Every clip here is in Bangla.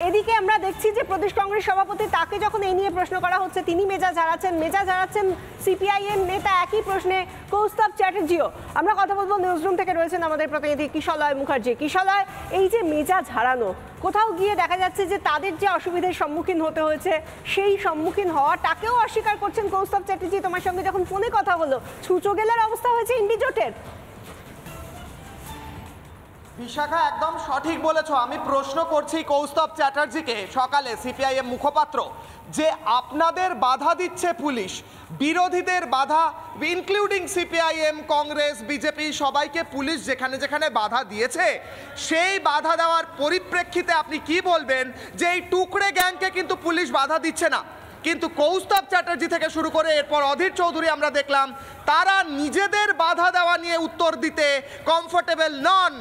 এদিকে আমরা দেখছি যে প্রদেশ কংগ্রেস সভাপতি তাকে যখন এই নিয়ে প্রশ্ন করা হচ্ছে তিনি মেজাজ হারাচ্ছেন সিপিআইএম নেতা একই প্রশ্নে কৌস্তব চ্যাটার্জিও। আমরা কথা বলবো, নিউজরুম থেকে রয়েছেন আমাদের প্রতিনিধি কিশলয় মুখার্জি। কিশলয়, এই যে মেজাজ হারানো, কোথাও গিয়ে দেখা যাচ্ছে যে তাদের যে অসুবিধার সম্মুখীন হতে হয়েছে সেই সম্মুখীন হওয়াটাকেও অস্বীকার করছেন কৌস্তব চ্যাটার্জি। তোমার সঙ্গে যখন ফোনে কথা হলো, ছুঁচো গেলার অবস্থা হয়েছে ইন্ডিজোটের। বিশাখা, একদম সঠিক বলেছ। আমি প্রশ্ন করছি কৌস্তব চ্যাটার্জিকে সকালে, সিপিআইএম মুখপাত্র, যে আপনাদের বাধা দিচ্ছে পুলিশ, বিরোধীদের বাধা, ইনক্লুডিং সিপিআইএম, কংগ্রেস, বিজেপি, সবাইকে পুলিশ যেখানে যেখানে বাধা দিয়েছে, সেই বাধা দেওয়ার পরিপ্রেক্ষিতে আপনি কি বলবেন যে এই টুকরে গ্যাংকে কিন্তু পুলিশ বাধা দিচ্ছে না? কিন্তু কৌস্তব চ্যাটার্জি থেকে শুরু করে এরপর অধীর চৌধুরী আমরা দেখলাম তারা নিজেদের বাধা দেওয়া নিয়ে উত্তর দিতে কমফোর্টেবল নন।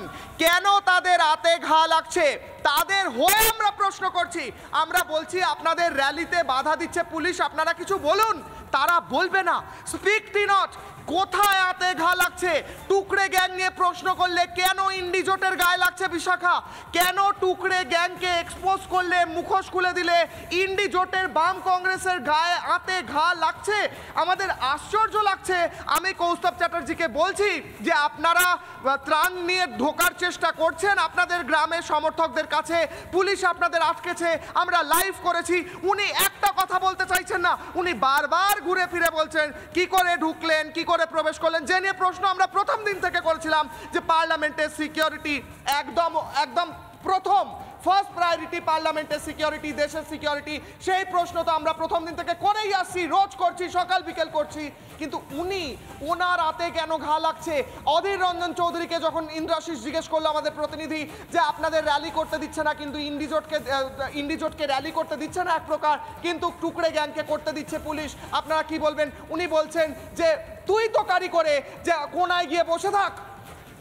কেন তাদের হাতে ঘা লাগছে তাদের হয়ে আমরা প্রশ্ন করছি। আমরা বলছি আপনাদের র্যালিতে বাধা দিচ্ছে পুলিশ, আপনারা কিছু বলুন। তারা বলবে না। Speak T not. কোথায় হাতে ঘা লাগছে? টুকরে গ্যাং নিয়ে প্রশ্ন করলে কেন ইন্ডিজোটের গায়ে লাগছে বিশাখা? কেন টুকরে গ্যাংকে এক্সপোজ করলে, মুখোশ খুলে দিলে ইন্ডিজোটের বাম কংগ্রেসের গায়ে হাতে ঘা লাগছে? আমাদের আশ্চর্য লাগছে। আমি কৌস্তব চ্যাটার্জিকে বলছি যে আপনারা ত্রাণ নিয়ে ঢোকার চেষ্টা করছেন আপনাদের গ্রামের সমর্থকদের কাছে, পুলিশ আপনাদের আটকেছে, আমরা লাইভ করেছি। উনি একটা কথা বলতে চাইছেন না, উনি বারবার ঘুরে ফিরে বলছেন কি করে ঢুকলেন, কি করে প্রবেশ করলেন, যে নিয়ে প্রশ্ন আমরা প্রথম দিন থেকে করেছিলাম যে পার্লামেন্টের সিকিউরিটি একদম একদম প্রথম ফার্স্ট প্রায়োরিটি পার্লামেন্টের সিকিউরিটি, দেশের সিকিউরিটি। সেই প্রশ্ন তো আমরা প্রথম দিন থেকে করেই আসছি, রোজ করছি, সকাল বিকেল করছি। কিন্তু ওনার হাতে কেন ঘা লাগছে? অধীর রঞ্জন চৌধুরীকে যখন ইন্দ্রাশিস জিজ্ঞেস করলো আমাদের প্রতিনিধি যে আপনাদের র্যালি করতে দিচ্ছে না, কিন্তু ইন্ডিজোটকে র্যালি করতে দিচ্ছে না এক প্রকার, কিন্তু টুকরে গ্যাংকে করতে দিচ্ছে পুলিশ, আপনারা কি বলবেন? উনি বলছেন যে তুই তো কারি করে যে কোনায় গিয়ে বসে থাক,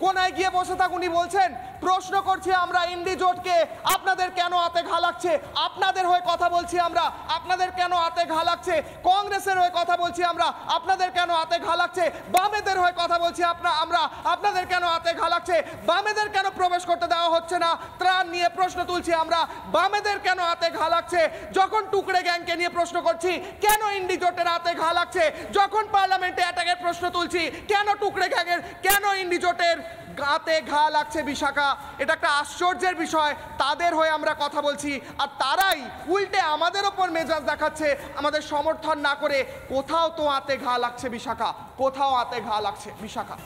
কোনায় গিয়ে বসে থাক। উনি বলছেন প্রশ্ন করছি আমরা ইন্ডিজোটকে, আপনাদের কেন হাতে ঘা লাগছে? আপনাদের হয়ে কথা বলছি আমরা, আপনাদের কেন হাতে ঘা লাগছে? কংগ্রেসের হয়ে কথা বলছি আমরা, আপনাদের কেন হাতে ঘা লাগছে? বামেদের হয়ে কথা বলছি আমরা, আপনাদের কেন হাতে ঘা লাগছে? বামেদের কেন প্রবেশ করতে দেওয়া হচ্ছে না? ত্রাণ নিয়ে প্রশ্ন তুলছি আমরা, বামেদের কেন হাতে ঘা লাগছে? যখন টুকরে গ্যাংকে নিয়ে প্রশ্ন করছি কেন ইন্ডিজোটের হাতে ঘা লাগছে? যখন পার্লামেন্টে অ্যাটাকের প্রশ্ন তুলছি কেন টুকরে গ্যাংয়ের, কেন ইন্ডিজোটের গাতে ঘা লাগছে বিশাখা? এটা একটা আশ্চর্যের বিষয়। তাদের হয়ে আমরা কথা বলছি আর তারাই উল্টে আমাদের ওপর মেজাজ দেখাচ্ছে, আমাদের সমর্থন না করে। কোথাও তো হাতে ঘা লাগছে বিশাখা, কোথাও হাতে ঘা লাগছে বিশাখা।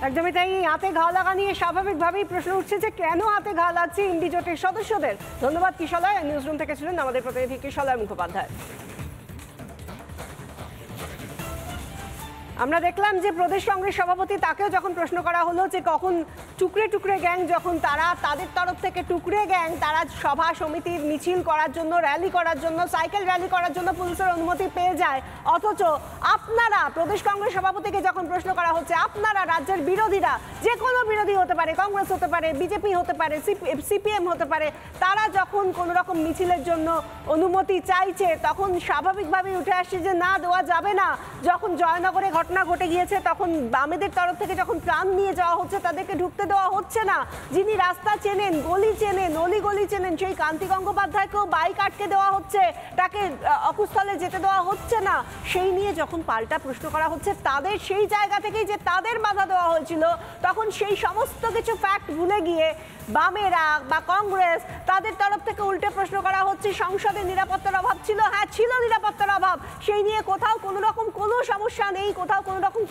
একদমই তাই। হাতে ঘা লাগা নিয়ে স্বাভাবিকভাবেই প্রশ্ন উঠছে যে কেন হাতে ঘা লাগছে ইন্ডিজোটের সদস্যদের। ধন্যবাদ কিশলয়। নিউজরুম থেকে ছিলেন আমাদের প্রতিনিধি কিশলয় মুখোপাধ্যায়। আমরা দেখলাম যে প্রদেশ কংগ্রেস সভাপতি তাকেও যখন প্রশ্ন করা হলো যে কখন টুকরে গ্যাং, যখন তাদের তরফ থেকে টুকরে গ্যাং তারা সভা সমিতির মিছিল করার জন্য, র্যালি করার জন্য, সাইকেল র্যালি করার জন্য পুলিশের অনুমতি পেয়ে যায়, অথচ আপনারা, প্রদেশ কংগ্রেস সভাপতিকে যখন প্রশ্ন করা হচ্ছে, আপনারা রাজ্যের বিরোধীরা, যে কোনো বিরোধী হতে পারে, কংগ্রেস হতে পারে, বিজেপি হতে পারে, সিপিএম হতে পারে, তারা যখন কোনো রকম মিছিলের জন্য অনুমতি চাইছে তখন স্বাভাবিকভাবেই উঠে আসছে যে না, দেওয়া যাবে না। যখন জয়নগরে ঘটনা ঘটে গিয়েছে তখন বামেদের তরফ থেকে যখন ত্রাণ নিয়ে যাওয়া হচ্ছে তাদেরকে ঢুকতে দেওয়া হচ্ছে না। যিনি রাস্তা চেনেন, গলি চেনেন, অলিগলি চেনেন, সেই কান্তি গঙ্গোপাধ্যায়কেও বাইক আটকে দেওয়া হচ্ছে, তাকে অকুস্থলে যেতে দেওয়া হচ্ছে না। সেই নিয়ে যখন পাল্টা প্রশ্ন করা হচ্ছে তাদের, সেই জায়গা থেকেই যে তাদের বাধা দেওয়া হয়েছিল, তখন সেই সমস্ত কিছু ফ্যাক্ট ভুলে গিয়ে বামেরা বা কংগ্রেস তাদের তরফ থেকে উল্টে প্রশ্ন করা হচ্ছে সংসদে নিরাপত্তার অভাব ছিল। হ্যাঁ, ছিল নিরাপত্তার অভাব, সেই নিয়ে কোথাও কোনো রকম কোনো সমস্যা নেই, কোথাও কোনো রকম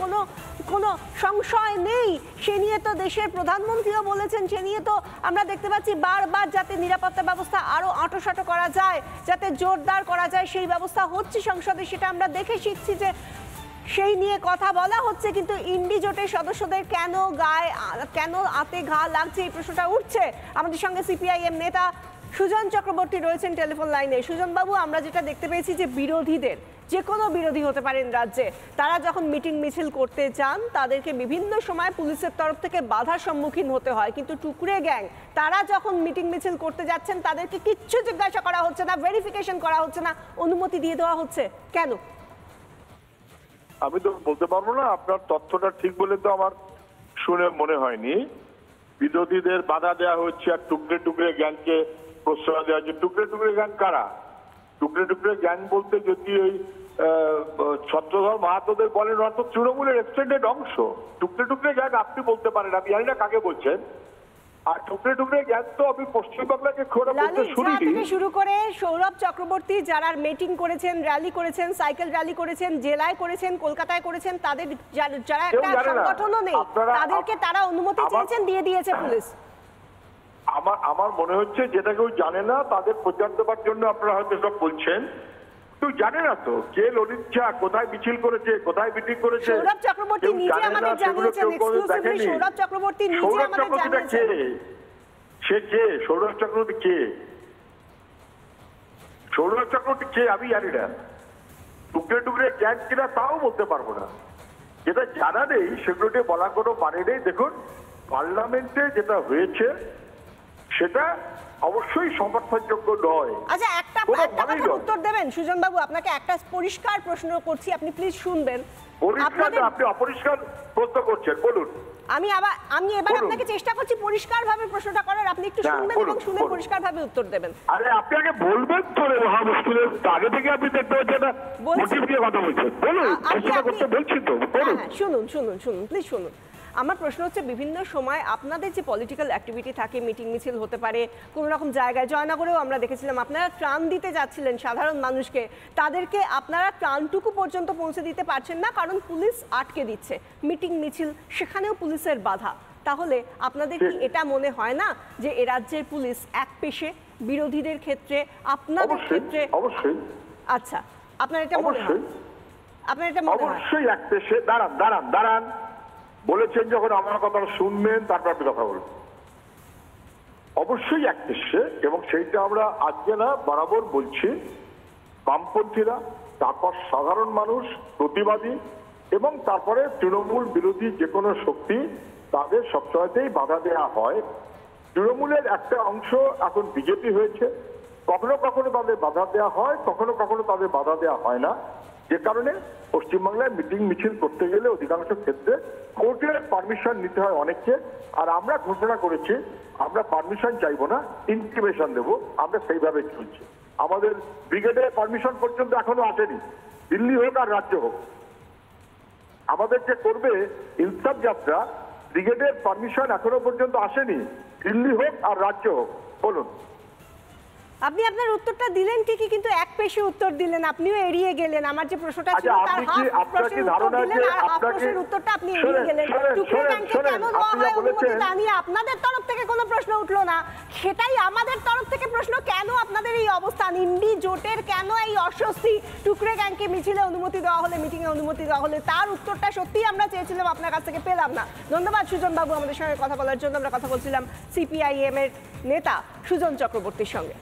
কোনো সংশয় নেই। সে নিয়ে তো দেশের প্রধানমন্ত্রীও বলেছেন, সে নিয়ে তো আমরা দেখতে পাচ্ছি বারবার যাতে নিরাপত্তা ব্যবস্থা আরও আঁটোসাঁটো করা যায়, যাতে জোরদার করা যায়, সেই ব্যবস্থা হচ্ছে সংসদে, সেটা আমরা দেখে শিখছি যে সেই নিয়ে কথা বলা হচ্ছে। কিন্তু ইন্ডিজোটের সদস্যদের কেন হাতে ঘা লাগছে এই প্রশ্নটা উঠছে। আমাদের সঙ্গে সিপিআইএম নেতা সুজন চক্রবর্তী রয়েছেন টেলিফোন লাইনে। সুজন বাবু, আমরা যেটা দেখতে পেয়েছি যে বিরোধীদের, যে কোনো বিরোধী হতে পারেন রাজ্যে, তারা যখন মিটিং মিছিল করতে চান তাদেরকে বিভিন্ন সময় পুলিশের তরফ থেকে বাধার সম্মুখীন হতে হয়, কিন্তু টুকরে গ্যাং তারা যখন মিটিং মিছিল করতে যাচ্ছেন তাদেরকে কিচ্ছু জিজ্ঞাসা করা হচ্ছে না, ভেরিফিকেশন করা হচ্ছে না, অনুমতি দিয়ে দেওয়া হচ্ছে। কেন? আমি তো বলতে পারবো না, আপনার তথ্যটা ঠিক বলে তো আমার শুনে মনে হয়নি। বিরোধীদের বাধা দেওয়া হচ্ছে আর টুকরে গ্যাংকে প্রশ্রয় দেওয়া হচ্ছে। টুকরে টুকরে গ্যাং কারা? টুকরে টুকরে গ্যাং বলতে যদি ওই ছত্রধর মাহাতোদের বলেন, ওরা তো তৃণমূলের এক্সটেন্ডেড অংশ। টুকরে টুকরে গ্যাং আপনি বলতে পারেন, আমি জানি না কাকে বলছেন। আর টুকরে টুকরে গ্যাং তো আমি পশ্চিমবাংলাকে খোঁড়া বলতে শুনিনি। থেকে শুরু করে সৌরভ চক্রবর্তী যারা মিটিং করেছেন, র্যালি করেছেন, সাইকেল র্যালি করেছেন, জেলায় করেছেন, কলকাতায় করেছেন, তাদের যারা একটা সংগঠনও নেই তাদেরকে তারা অনুমতি চেয়েছেন, দিয়ে দিয়েছে পুলিশ। আমার মনে হচ্ছে যেটা কেউ জানে না তাদের প্রচার দেওয়ার জন্য আপনারা হয়তো সব বলছেন। কেউ জানে না তো কে ললিত ঝা কোথায় মিছিল করেছে, কোথায় মিটিং করেছে। সৌরভ চক্রবর্তী নিজে আমাদের জানিয়েছেন, এক্সক্লুসিভলি সৌরভ চক্রবর্তী নিজে আমাদের জানিয়েছেন। সে কে? সৌরভ চক্রবর্তী কে? সৌরভ চক্রবর্তী কে আমি জানি না। টুকরে টুকরে গ্যাং কিনা তাও বলতে পারবো না। যেটা জানা নেই সেগুলো নিয়ে বলা কোনো মানে নেই। দেখুন, পার্লামেন্টে যেটা হয়েছে সেটা অবশ্যই সমর্থনযোগ্য নয়। আচ্ছা, একটা কথার উত্তর দেবেন সুজন বাবু? আপনাকে একটা পরিষ্কার প্রশ্ন করছি, আপনি প্লিজ শুনবেন। আপনি অপরিষ্কার প্রশ্ন করছেন, বলুন। আমি এবার আপনাকে চেষ্টা করছি পরিষ্কারভাবে প্রশ্নটা করার, আপনি একটু শুনবেন এবং শুনে পরিষ্কারভাবে উত্তর দেবেন। আরে আপনি আগে বলবেন তো, মহা মুশকিলের আগে থেকে আপনি দেখতে পাচ্ছেন না মোটিভ দিয়ে কথা বলছেন। বলুন, প্রশ্ন করতে বলছি তো, বলুন। শুনুন প্লিজ শুনুন। আমার প্রশ্ন হচ্ছে, বিভিন্ন সময় আপনাদের যে পলিটিক্যাল অ্যাক্টিভিটি থাকে, মিটিং মিছিল হতে পারে কোনো রকম জায়গায়, জয়নগরেও আমরা দেখেছিলাম আপনারা ত্রাণ দিতে যাচ্ছিলেন সাধারণ মানুষকে, তাদেরকে আপনারা ত্রাণটুকু পর্যন্ত পৌঁছে দিতে পারছেন না কারণ পুলিশ আটকে দিচ্ছে। মিটিং মিছিল সেখানেও পুলিশের বাধা। তাহলে আপনাদের কি এটা মনে হয় না যে এ রাজ্যের পুলিশ একপেশে বিরোধীদের ক্ষেত্রে, আপনাদের ক্ষেত্রে? অবশ্যই। আচ্ছা, আপনার এটা মনে হয়? অবশ্যই একপেশে। দাঁড়ান বলেছেন যখন আমার কথা শুনবেন তারপর আপনি কথা বলবেন। অবশ্যই একপেশে, এবং সেইটা আমরা আজকে না বরাবর বলছি। বামপন্থীরা, তারপর সাধারণ মানুষ, প্রতিবাদী, এবং তারপরে তৃণমূল বিরোধী যে কোনো শক্তি, তাদের সবসময়তেই বাধা দেওয়া হয়। তৃণমূলের একটা অংশ এখন বিজেপি হয়েছে, কখনো কখনো তাদের বাধা দেওয়া হয়, কখনো কখনো তাদের বাধা দেওয়া হয় না। যে কারণে পশ্চিমবাংলায় মিটিং মিছিল করতে গেলে অধিকাংশ ক্ষেত্রে কোর্টের পারমিশন নিতে হয় অনেককে। আর আমরা ঘোষণা করেছি আমরা পারমিশন চাইবো না, ইনটিমেশন দেবো। আমরা সেইভাবে চলছি। আমাদের ব্রিগেডের পারমিশন পর্যন্ত এখনো আসেনি, দিল্লি হোক আর রাজ্য হোক। আমাদের যে করবে ইনসাফ যাত্রা, ব্রিগেডের পারমিশন এখনো পর্যন্ত আসেনি, দিল্লি হোক আর রাজ্য হোক। বলুন। আপনি আপনার উত্তরটা দিলেন ঠিকই, কিন্তু এক পেশে উত্তর দিলেন, আপনিও এড়িয়ে গেলেন। আমার যে প্রশ্নটা ছিল তার হাফ প্রশ্নের উত্তর দিলেন, আর হাফ প্রশ্নের উত্তরটা আপনি এড়িয়ে গেলেন। টুকরো ব্যাংকে কেন দেওয়া হয় অনুমতি তা নিয়ে আপনাদের তরফ থেকে কোনো প্রশ্ন উঠলো না। সেটাই আমাদের তরফ থেকে প্রশ্ন, কেন আপনাদের এই অবস্থান, ইন্ডি জোটের কেন এই অস্বস্তি? টুকরে গ্যাংকে মিছিলে অনুমতি দেওয়া হলে, মিটিংয়ে অনুমতি দেওয়া হলে, তার উত্তরটা সত্যিই আমরা চেয়েছিলাম, আপনার কাছ থেকে পেলাম না। ধন্যবাদ সুজন বাবু আমাদের সঙ্গে কথা বলার জন্য। আমরা কথা বলছিলাম সিপিআইএম এর নেতা সুজন চক্রবর্তীর সঙ্গে।